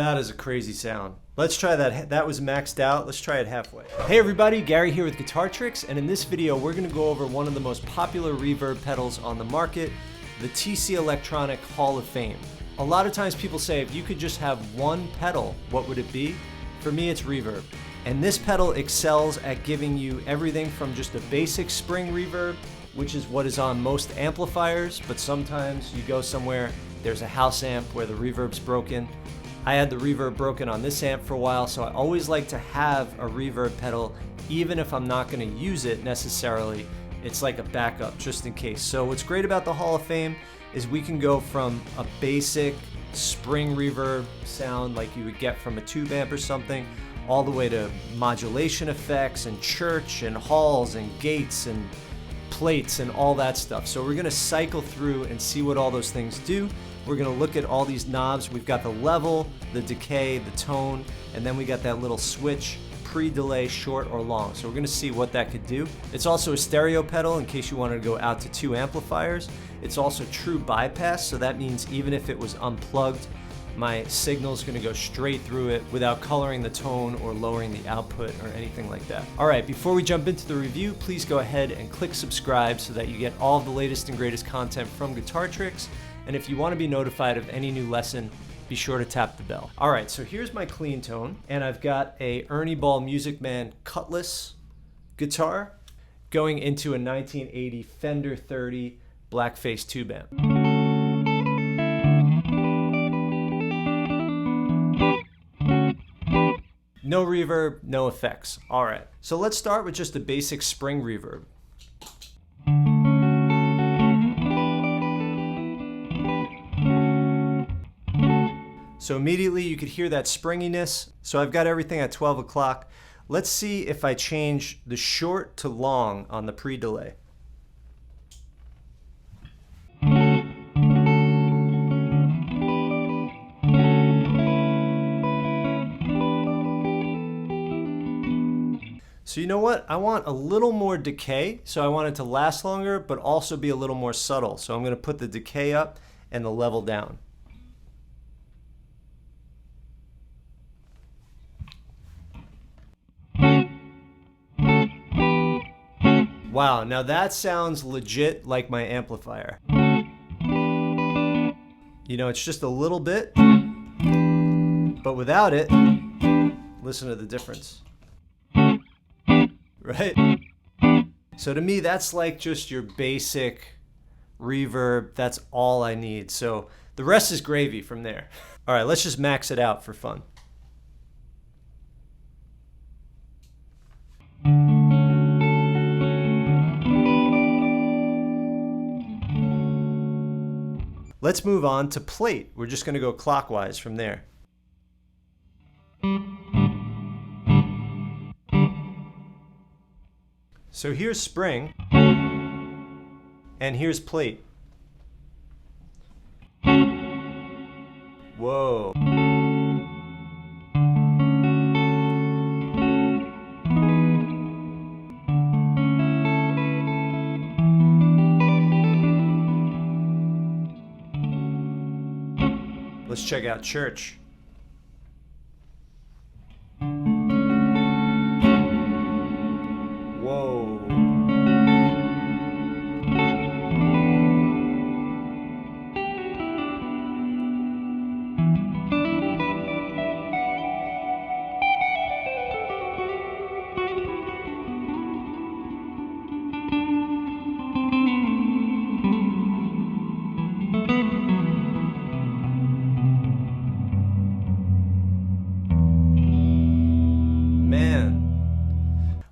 That is a crazy sound. Let's try that. That was maxed out. Let's try it halfway. Hey everybody, Gary here with Guitar Tricks, and in this video we're gonna go over one of the most popular reverb pedals on the market, the TC Electronic Hall of Fame. A lot of times people say, if you could just have one pedal, what would it be? For me, it's reverb. And this pedal excels at giving you everything from just a basic spring reverb, which is what is on most amplifiers, but sometimes you go somewhere, there's a house amp where the reverb's broken. I had the reverb broken on this amp for a while, so I always like to have a reverb pedal, even if I'm not gonna use it necessarily. It's like a backup, just in case. So what's great about the Hall of Fame is we can go from a basic spring reverb sound like you would get from a tube amp or something, all the way to modulation effects and church and halls and gates and plates and all that stuff. So we're gonna cycle through and see what all those things do. We're gonna look at all these knobs. We've got the level, the decay, the tone, and then we got that little switch, pre-delay, short or long. So we're gonna see what that could do. It's also a stereo pedal in case you wanted to go out to 2 amplifiers. It's also true bypass, so that means even if it was unplugged, my signal's gonna go straight through it without coloring the tone or lowering the output or anything like that. All right, before we jump into the review, please go ahead and click subscribe so that you get all of the latest and greatest content from Guitar Tricks. And if you wanna be notified of any new lesson, be sure to tap the bell. All right, so here's my clean tone, and I've got a Ernie Ball Music Man Cutlass guitar going into a 1980 Fender 30 blackface tube amp. No reverb, no effects. All right, so let's start with just a basic spring reverb. So immediately you could hear that springiness. So I've got everything at 12 o'clock. Let's see if I change the short to long on the pre-delay. So you know what? I want a little more decay, so I want it to last longer, but also be a little more subtle. So I'm gonna put the decay up and the level down. Wow, now that sounds legit like my amplifier. You know, it's just a little bit, but without it, listen to the difference. Right? So to me, that's like just your basic reverb. That's all I need. So the rest is gravy from there. All right, let's just max it out for fun. Let's move on to plate. We're just gonna go clockwise from there. So here's spring, and here's plate. Whoa. Let's check out church. Whoa.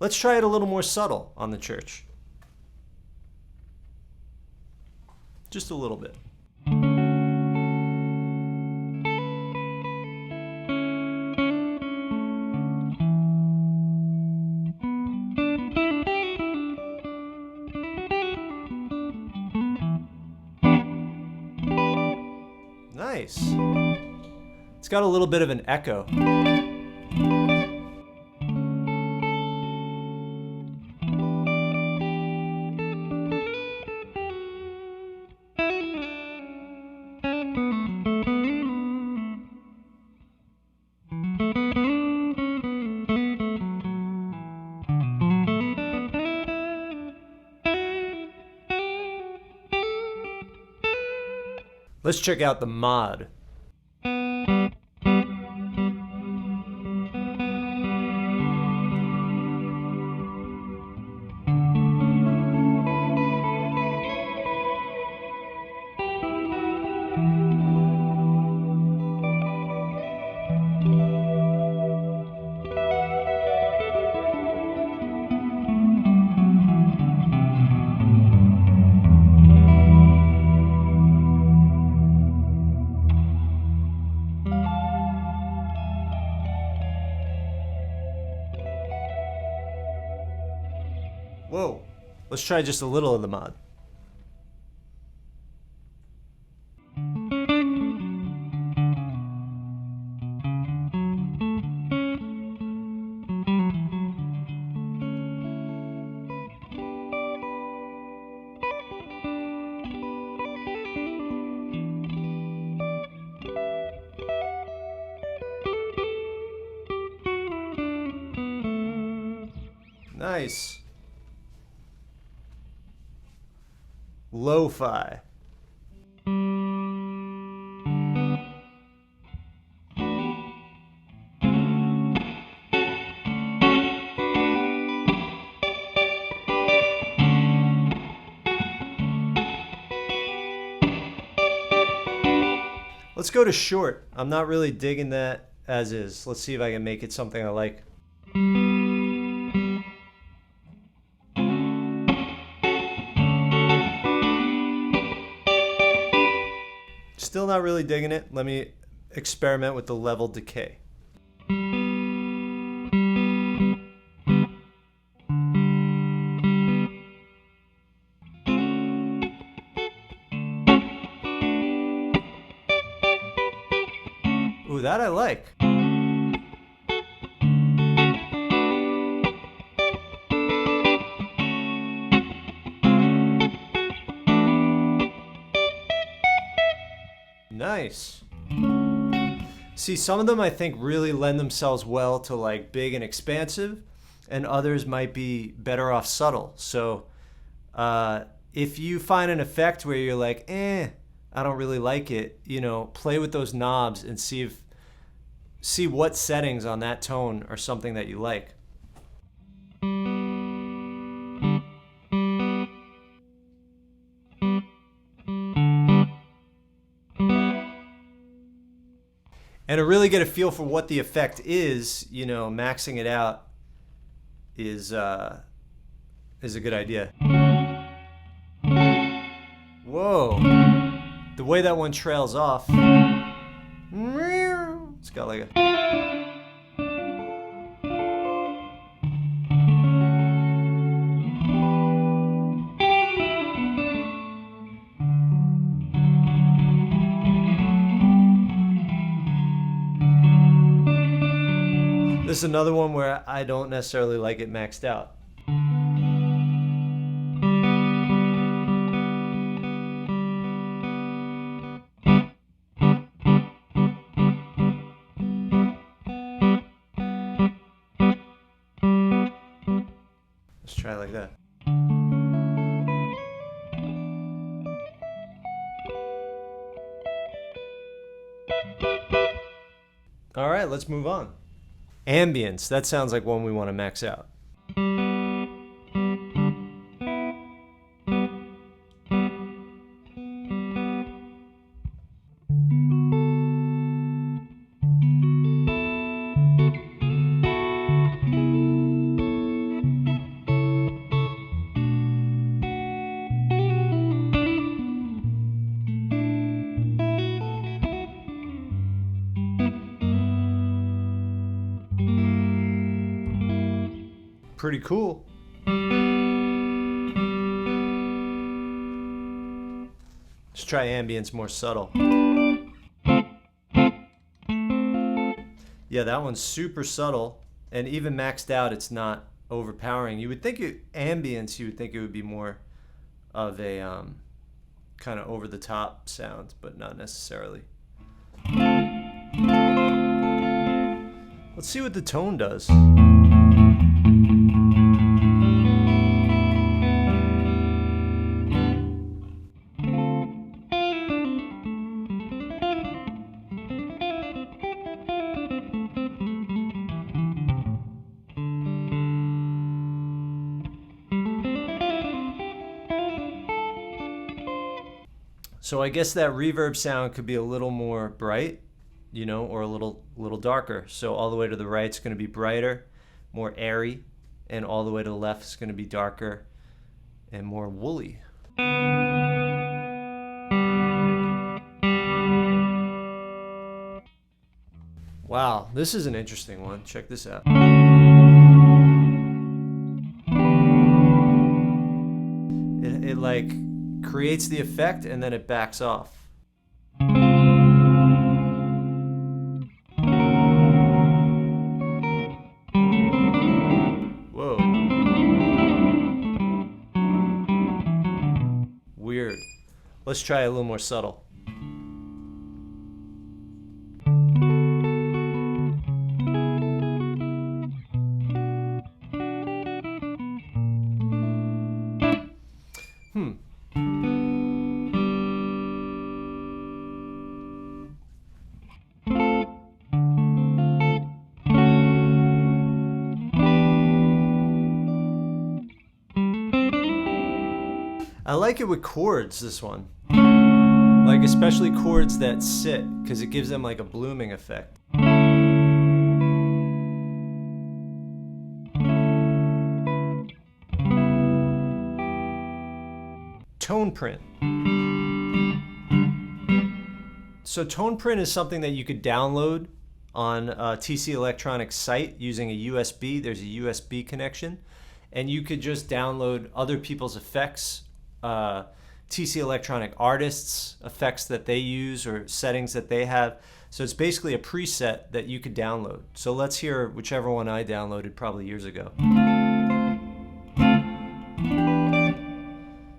Let's try it a little more subtle on the church. Just a little bit. Nice. It's got a little bit of an echo. Let's check out the mod. Whoa, let's try just a little of the mod. Nice. Lo-fi. Let's go to short. I'm not really digging that as is. Let's see if I can make it something I like. Still not really digging it. Let me experiment with the level decay. Ooh, that I like. Nice. See, some of them I think really lend themselves well to like big and expansive, and others might be better off subtle. So if you find an effect where you're like, I don't really like it, you know, play with those knobs and see what settings on that tone are something that you like. And to really get a feel for what the effect is, you know, maxing it out is a good idea. Whoa. The way that one trails off. It's got like a... This is another one where I don't necessarily like it maxed out. Let's try it like that. All right, let's move on. Ambience, that sounds like one we want to max out. Pretty cool. Let's try ambience more subtle. Yeah, that one's super subtle, and even maxed out, it's not overpowering. You would think ambience, you would think it would be more of a kind of over-the-top sound, but not necessarily. Let's see what the tone does. So I guess that reverb sound could be a little more bright, you know, or a little darker. So all the way to the right is going to be brighter, more airy, and all the way to the left is going to be darker and more woolly. Wow, this is an interesting one. Check this out. It like creates the effect and then it backs off. Whoa. Weird. Let's try a little more subtle. I like it with chords, this one. Like especially chords that sit, because it gives them like a blooming effect. Tone print. So tone print is something that you could download on TC Electronics site using a USB. There's a USB connection, and you could just download other people's effects, TC Electronic artists' effects that they use or settings that they have. So it's basically a preset that you could download. So let's hear whichever one I downloaded probably years ago.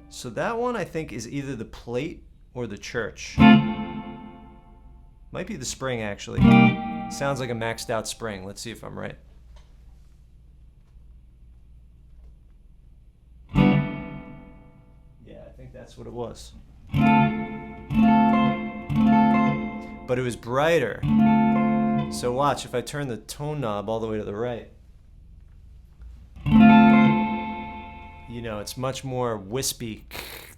So that one I think is either the plate or the church. Might be the spring actually. Sounds like a maxed out spring. Let's see if I'm right. Yeah, I think that's what it was. But it was brighter. So watch, if I turn the tone knob all the way to the right, you know, it's much more wispy.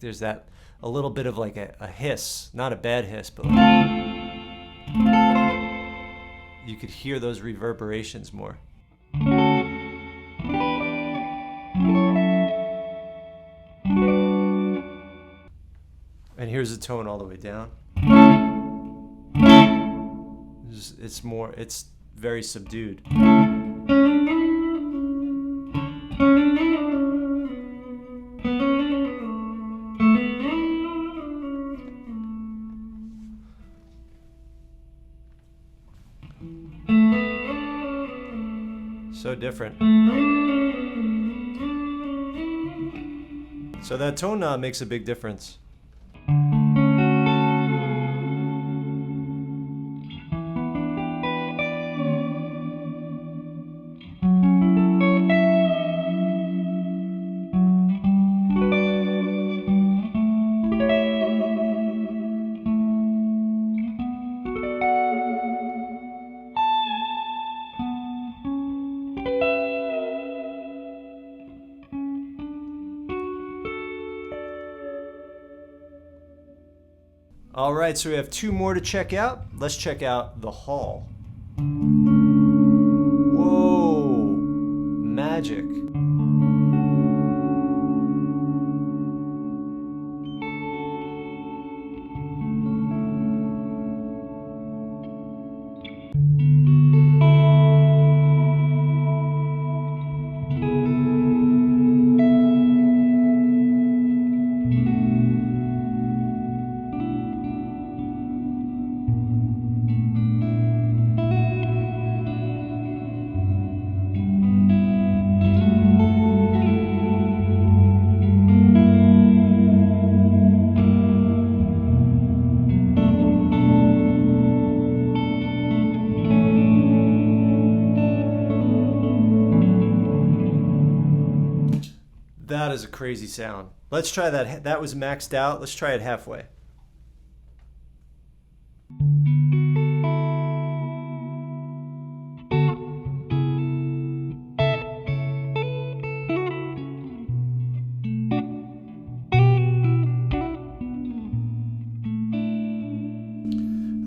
There's that, a little bit of like a hiss. Not a bad hiss, but like, you could hear those reverberations more. And here's the tone all the way down. It's more, it's very subdued. So different. So that tone knob makes a big difference. All right, so we have two more to check out. Let's check out the hall. Whoa, magic. That is a crazy sound. Let's try that. That was maxed out. Let's try it halfway.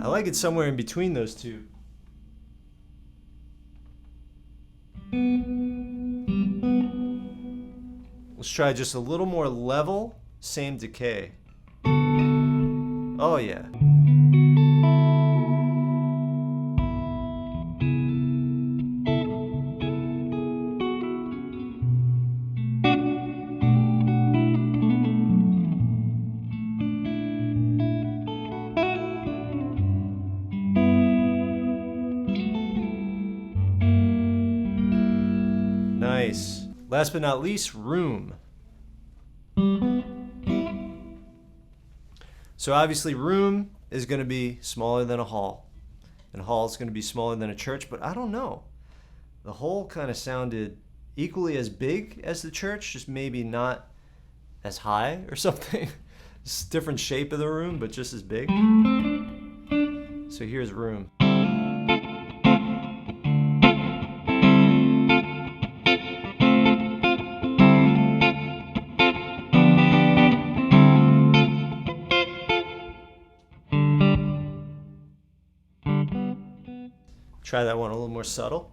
I like it somewhere in between those two. Let's try just a little more level, same decay. Oh yeah. Nice. Last but not least, room. So obviously room is going to be smaller than a hall, and hall is going to be smaller than a church, but I don't know. The hall kind of sounded equally as big as the church, just maybe not as high or something. It's a different shape of the room, but just as big. So here's room. Try that one a little more subtle.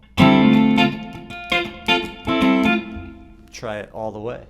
Try it all the way.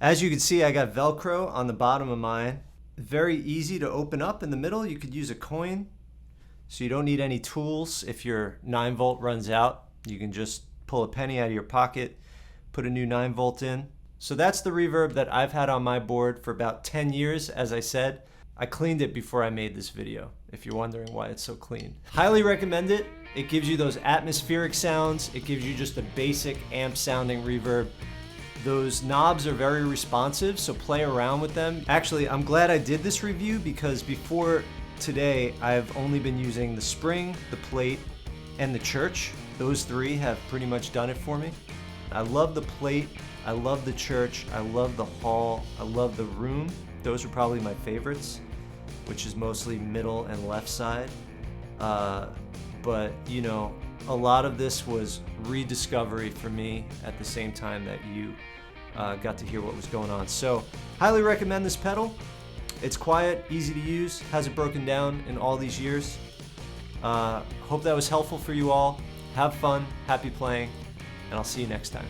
As you can see, I got Velcro on the bottom of mine. Very easy to open up in the middle. You could use a coin, so you don't need any tools. If your 9-volt runs out, you can just pull a penny out of your pocket, put a new 9-volt in. So that's the reverb that I've had on my board for about 10 years. As I said, I cleaned it before I made this video, if you're wondering why it's so clean. Highly recommend it. It gives you those atmospheric sounds. It gives you just a basic amp sounding reverb. Those knobs are very responsive, so play around with them. Actually, I'm glad I did this review because before today, I've only been using the spring, the plate, and the church. Those three have pretty much done it for me. I love the plate, I love the church, I love the hall, I love the room. Those are probably my favorites, which is mostly middle and left side. But you know, a lot of this was rediscovery for me at the same time that you got to hear what was going on. So highly recommend this pedal. It's quiet, easy to use, hasn't broken down in all these years. Hope that was helpful for you all. Have fun, happy playing, and I'll see you next time.